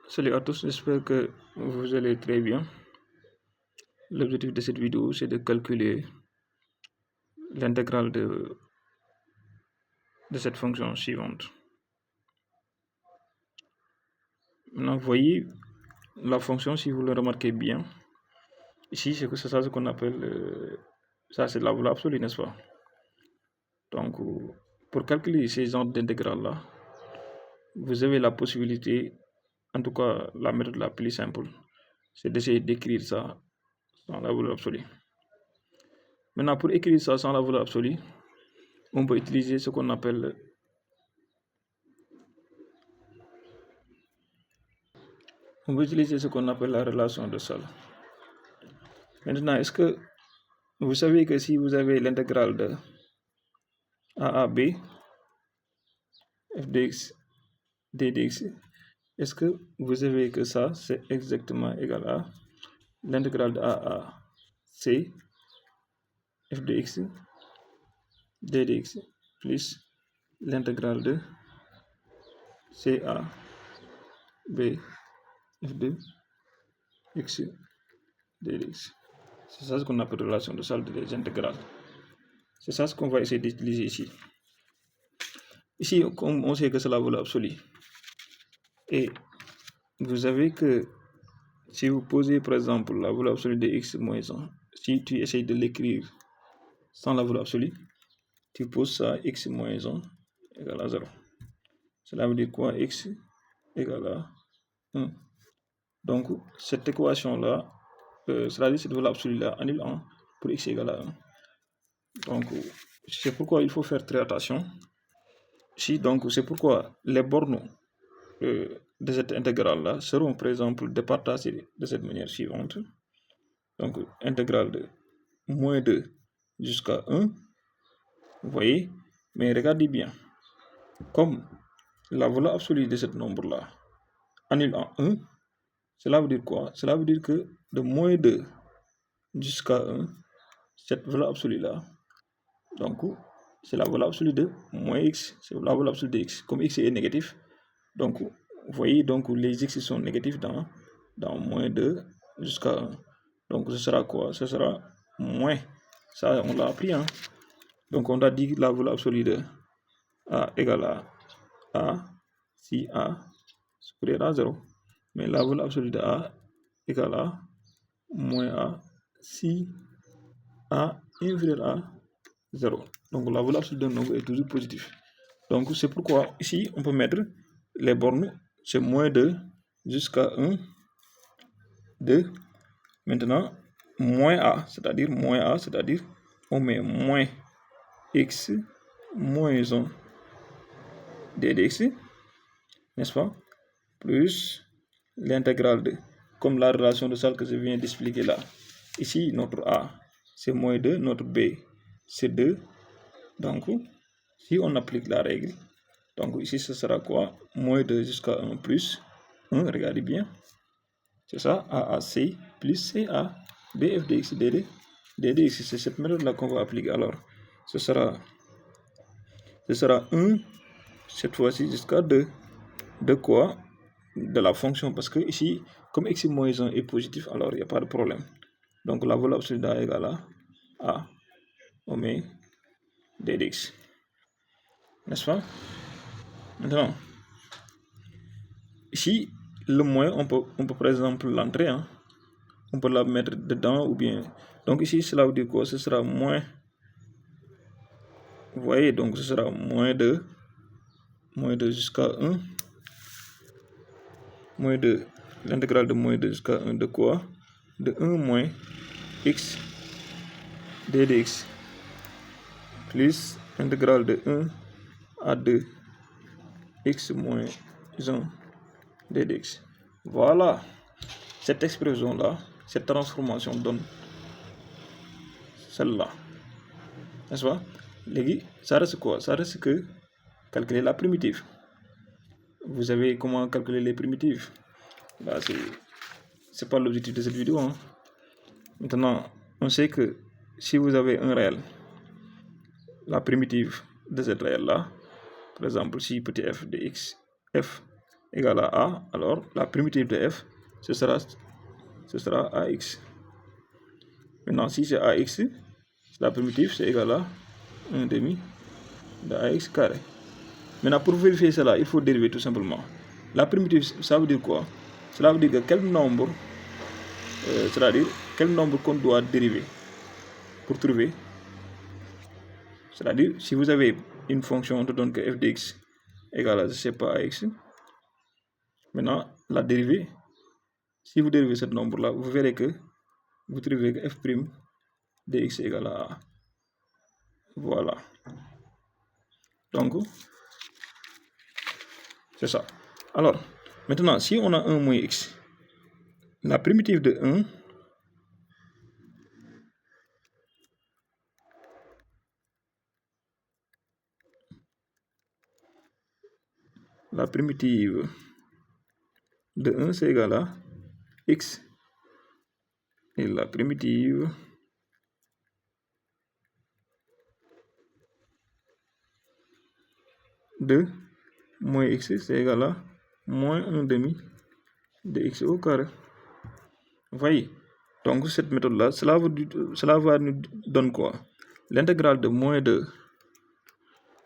Salut à tous, j'espère que vous allez très bien. L'objectif de cette vidéo, c'est de calculer l'intégrale de cette fonction suivante. Maintenant, vous voyez la fonction, si vous le remarquez bien, ici, c'est ça ce qu'on appelle, ça c'est la valeur absolue, n'est-ce pas? Donc, pour calculer ces genres d'intégrales-là, vous avez la possibilité, en tout cas la méthode la plus simple, c'est d'essayer d'écrire ça dans la valeur absolue. Maintenant, pour écrire ça sans la valeur absolue, on peut utiliser ce qu'on appelle la relation de Sal. Maintenant, est-ce que vous savez que si vous avez l'intégrale de a à b, f de x, d de x, est-ce que vous savez que ça, c'est exactement égal à l'intégrale de a à c, f de x, d de x, plus l'intégrale de c à b, f de x, d de x. C'est ça ce qu'on appelle relation de Sal des intégrales. C'est ça ce qu'on va essayer d'utiliser ici. Ici, comme on sait que c'est la valeur absolue. Et vous savez que si vous posez par exemple la valeur absolue de x moins 1, si tu essayes de l'écrire sans la valeur absolue, tu poses ça x moins 1 égale à 0. Cela veut dire quoi? X égale à 1. Donc, cette équation-là, c'est-à-dire cette valeur absolue-là annule 1 pour x égale à 1. Donc, c'est pourquoi il faut faire très attention. Ici, donc, c'est pourquoi les bornes de cette intégrale-là seront, par exemple, départagées de cette manière suivante. Donc, intégrale de moins 2 jusqu'à 1. Vous voyez? Mais regardez bien. Comme la valeur absolue de ce nombre-là annule en 1, cela veut dire quoi? Cela veut dire que de moins 2 jusqu'à 1, cette valeur absolue-là, donc, c'est la valeur absolue de moins x, c'est la valeur absolue de x. Comme x est négatif, donc, vous voyez, donc les x sont négatifs dans moins 2 jusqu'à 1. Donc, ce sera quoi? Ce sera moins. Ça, on l'a appris, hein? Donc, on a dit la valeur absolue de a égale à a si a supérieur à 0. Mais la valeur absolue de a égale à moins a si a inférieur à 0. Donc, la valeur absolue d'un nombre est toujours positive. Donc, c'est pourquoi ici, on peut mettre les bornes, c'est moins 2 jusqu'à 1, 2. Maintenant, moins a, c'est-à-dire on met moins x moins 1 d de x, n'est-ce pas, plus l'intégrale de, comme la relation de Sal que je viens d'expliquer là. Ici, notre a, c'est moins 2, notre b, c'est 2. Donc, si on applique la règle, donc ici, ce sera quoi? Moins 2 jusqu'à 1 plus 1, regardez bien. C'est ça, a à c plus c à b f de x d de x. C'est cette méthode-là qu'on va appliquer. Alors, ce sera 1, cette fois-ci jusqu'à 2. De quoi? De la fonction, parce que ici, comme x moins 1 est positif, alors il n'y a pas de problème. Donc la valeur absolue d'A égale à A, on met d dx. N'est-ce pas? Maintenant, ici, le moins, on peut par exemple l'entrer, hein? On peut la mettre dedans ou bien. Donc ici, cela veut dire quoi? Ce sera moins. Vous voyez, donc ce sera moins 2 jusqu'à 1. Moins 2, l'intégrale de moins 2 jusqu'à 1 de quoi? De 1 moins x d dx plus intégrale de 1 à 2 x moins 1 d dx. Voilà, cette expression-là, cette transformation donne celle-là. N'est-ce pas? Ça reste quoi? Ça reste que calculer la primitive. Vous savez comment calculer les primitives? Là, c'est pas l'objectif de cette vidéo, hein. Maintenant, on sait que si vous avez un réel, la primitive de cette réel-là, par exemple, si petit f de x, f égale à A, alors la primitive de f, ce sera AX. Maintenant, si c'est AX, la primitive, c'est égal à 1 demi de AX carré. Maintenant, pour vérifier cela, il faut dériver tout simplement. La primitive, ça veut dire quoi? Cela veut dire que quel nombre, c'est-à-dire quel nombre qu'on doit dériver pour trouver. C'est-à-dire, si vous avez une fonction, on te donne que f de x égale à, je ne sais pas, ax. Maintenant, la dérivée, si vous dérivez ce nombre-là, vous verrez que vous trouvez que f' de x égale à a. Voilà. Donc, c'est ça. Alors, maintenant, si on a 1 moins x, la primitive de 1, la primitive de 1, c'est égal à x. Et la primitive de moins x, c'est égal à moins 1 demi de x au carré. Vous voyez? Donc, cette méthode-là, cela va nous donner quoi? L'intégrale de moins 2,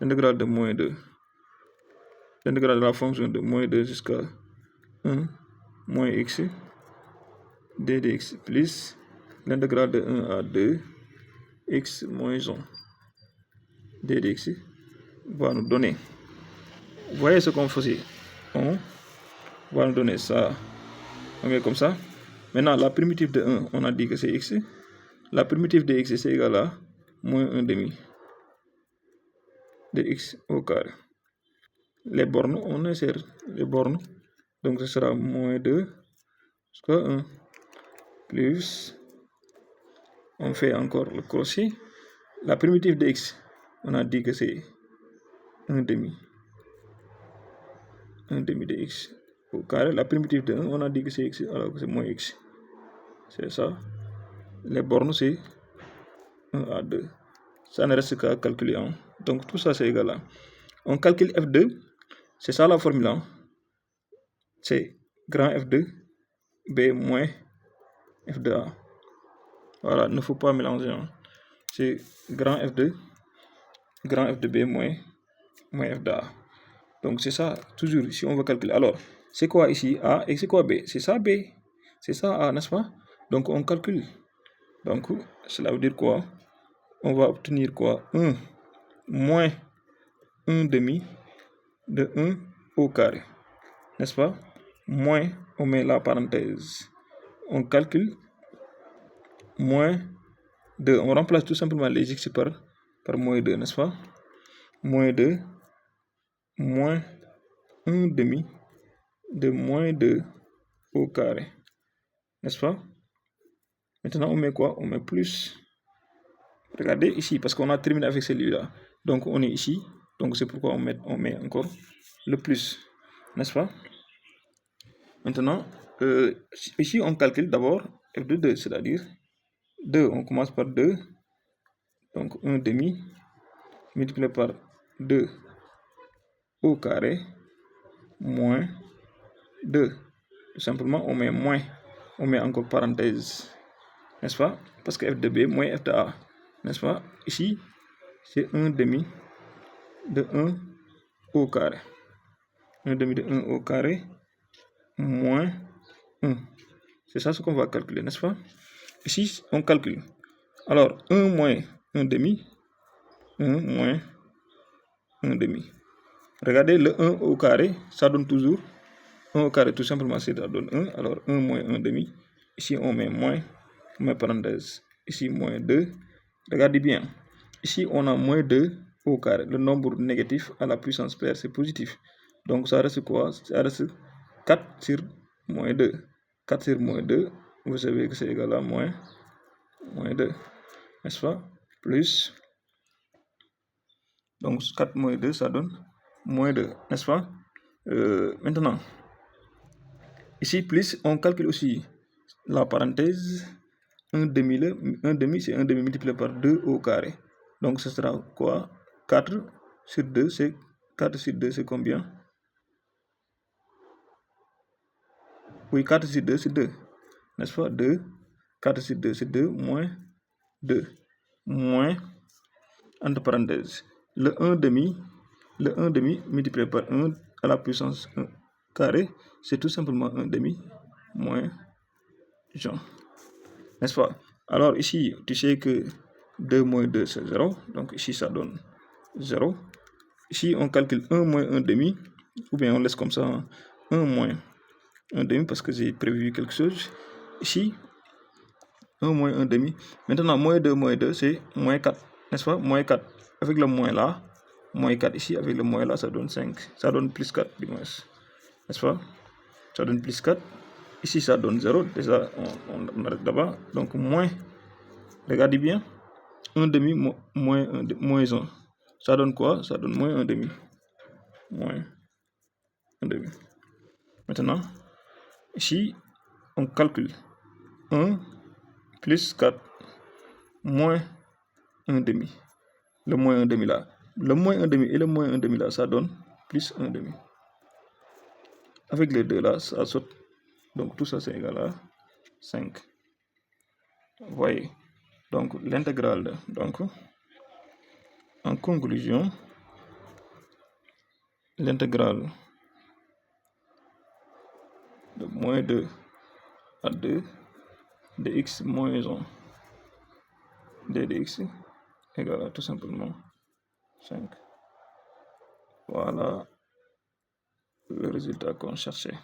l'intégrale de la fonction de moins 2 jusqu'à 1 moins x d dx plus l'intégrale de 1 à 2 x moins 1 d dx va nous donner. Vous voyez ce qu'on faisait? On va nous donner ça. On met comme ça. Maintenant, la primitive de 1, on a dit que c'est x. La primitive de x, c'est égal à moins 1 demi de x au carré. Les bornes, on insère les bornes. Donc, ce sera moins 2 jusqu'à 1 plus, on fait encore le crochet. La primitive de x, on a dit que c'est 1 demi de x au carré. La primitive de 1, on a dit que c'est x, alors que c'est moins x. C'est ça. Les bornes, c'est 1 à 2. Ça ne reste qu'à calculer. Hein. Donc, tout ça, c'est égal à. On calcule f2. C'est ça la formule. Hein. C'est grand f2, b moins f de a. Voilà, il ne faut pas mélanger. Hein. C'est grand f2 b moins f de a. Donc, c'est ça, toujours, si on veut calculer. Alors, c'est quoi ici a et c'est quoi b? C'est ça b. C'est ça a, n'est-ce pas? Donc, on calcule. Donc, cela veut dire quoi? On va obtenir quoi? 1 moins 1 demi de 1 au carré. N'est-ce pas? Moins, on met la parenthèse. On calcule moins 2. On remplace tout simplement les x par moins 2, n'est-ce pas? Moins 2, moins 1 demi de moins 2 au carré. N'est-ce pas? Maintenant, on met quoi? On met plus. Regardez ici, parce qu'on a terminé avec celui-là. Donc, on est ici. Donc, c'est pourquoi on met encore le plus. N'est-ce pas? Maintenant, ici, on calcule d'abord f de 2, c'est-à-dire 2. On commence par 2. Donc, 1 demi multiplié par 2 au carré moins 2. Tout simplement, on met moins. On met encore parenthèse. N'est-ce pas? Parce que f de b moins f de a. N'est-ce pas? Ici, c'est 1 demi de 1 au carré. 1 demi de 1 au carré moins 1. C'est ça ce qu'on va calculer, n'est-ce pas? Ici, on calcule. Alors, 1 moins 1 demi. 1 moins 1 demi. Regardez, le 1 au carré, ça donne toujours 1 au carré, tout simplement, ça donne 1. Alors, 1 moins 1 demi. Ici, on met moins, on met parenthèse. Ici, moins 2. Regardez bien. Ici, on a moins 2 au carré. Le nombre négatif à la puissance paire, c'est positif. Donc, ça reste quoi? Ça reste 4 sur moins 2. 4 sur moins 2, vous savez que c'est égal à moins 2. N'est-ce pas? Plus. Donc, 4 moins 2, ça donne moins 2. N'est-ce pas? Maintenant, ici, plus, on calcule aussi la parenthèse. 1 demi, c'est 1 demi multiplié par 2 au carré. Donc, ce sera quoi? 4 sur 2, c'est 4 sur 2, c'est combien? Oui, 4 sur 2, c'est 2. N'est-ce pas? 2. 4 sur 2, c'est 2. Moins 2. Moins, entre parenthèses, le 1 demi multiplié par 1 à la puissance 1 carré, c'est tout simplement 1 demi moins Jean. N'est-ce pas? Alors ici, tu sais que 2 moins 2, c'est 0. Donc ici, ça donne 0. Ici, on calcule 1 moins 1 demi, ou bien on laisse comme ça, 1 moins 1 demi, parce que j'ai prévu quelque chose. Ici, 1 moins 1 demi. Maintenant, moins 2, c'est moins 4. N'est-ce pas? Moins 4. Avec le moins là, moins 4 ici, avec le moins là, ça donne 5. Ça donne plus 4, du moins. N'est-ce pas? Ça donne plus 4. Ici, ça donne 0. Déjà, on arrête là-bas. Donc, moins, regardez bien, 1 demi moins 1. Ça donne quoi? Ça donne moins 1 demi. Moins 1 demi. Maintenant, ici, on calcule 1 plus 4 moins 1 demi. Le moins 1 demi là. Le moins 1 demi et le moins 1 demi là, ça donne plus 1 demi. Avec les deux là, ça saute. Donc tout ça c'est égal à 5. Vous voyez. Donc l'intégrale, donc en conclusion, l'intégrale de moins 2 à 2 de x moins 1 dx égale à tout simplement 5. Voilà le résultat qu'on cherchait.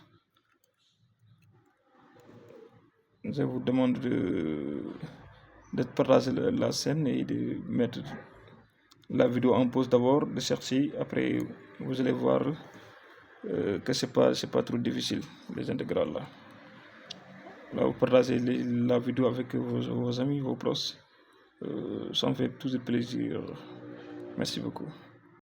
Je vous demande de partager la scène et de mettre la vidéo en pause d'abord, de chercher. Après, vous allez voir que c'est pas trop difficile, les intégrales là. Là, vous partagez la vidéo avec vos amis, vos proches. Ça me fait toujours plaisir. Merci beaucoup.